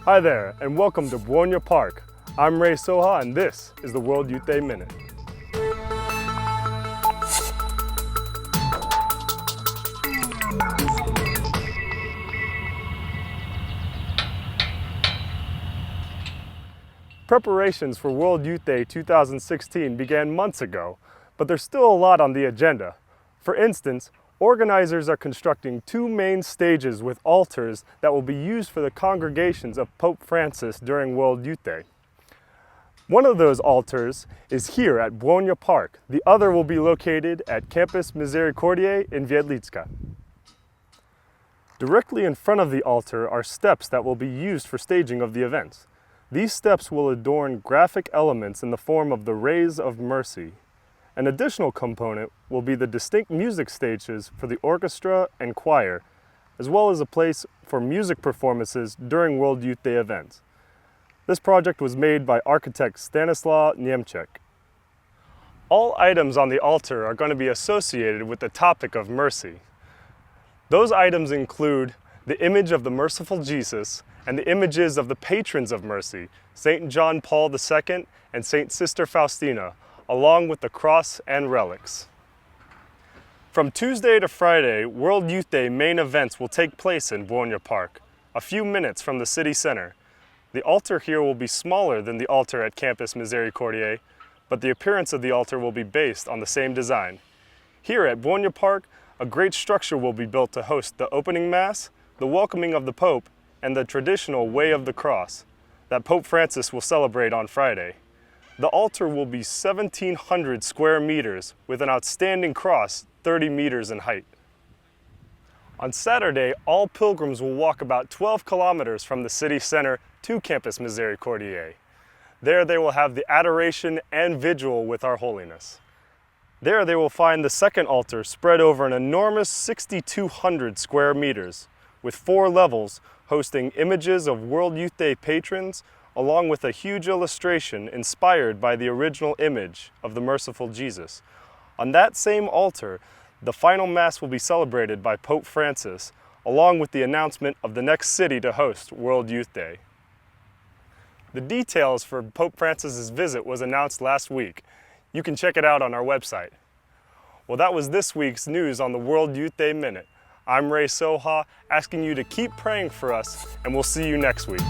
Hi there, and welcome to Buono Park. I'm Ray Soha, and this is the World Youth Day Minute. Preparations for World Youth Day 2016 began months ago, but there's still a lot on the agenda. For instance, organizers are constructing two main stages with altars that will be used for the congregations of Pope Francis during World Youth Day. One of those altars is here at Buono Park. The other will be located at Campus Misericordiae in Wiedliczka. Directly in front of the altar are steps that will be used for staging of the events. These steps will adorn graphic elements in the form of the Rays of Mercy. An additional component will be the distinct music stages for the orchestra and choir, as well as a place for music performances during World Youth Day events. This project was made by architect Stanislaw Niemczek. All items on the altar are going to be associated with the topic of mercy. Those items include the image of the merciful Jesus and the images of the patrons of mercy, St. John Paul II and St. Sister Faustina, along with the cross and relics. From Tuesday to Friday, World Youth Day main events will take place in Buono Park, a few minutes from the city center. The altar here will be smaller than the altar at Campus Misericordiae, but the appearance of the altar will be based on the same design. Here at Buono Park, a great structure will be built to host the opening mass, the welcoming of the Pope, and the traditional Way of the Cross that Pope Francis will celebrate on Friday. The altar will be 1,700 square meters with an outstanding cross 30 meters in height. On Saturday, all pilgrims will walk about 12 kilometers from the city center to Campus Misericordiae. There they will have the adoration and vigil with Our Holiness. There they will find the second altar spread over an enormous 6,200 square meters with 4 levels hosting images of World Youth Day patrons along with a huge illustration inspired by the original image of the merciful Jesus. On that same altar, the final Mass will be celebrated by Pope Francis, along with the announcement of the next city to host World Youth Day. The details for Pope Francis's visit was announced last week. You can check it out on our website. Well, that was this week's news on the World Youth Day Minute. I'm Ray Soha, asking you to keep praying for us, and we'll see you next week.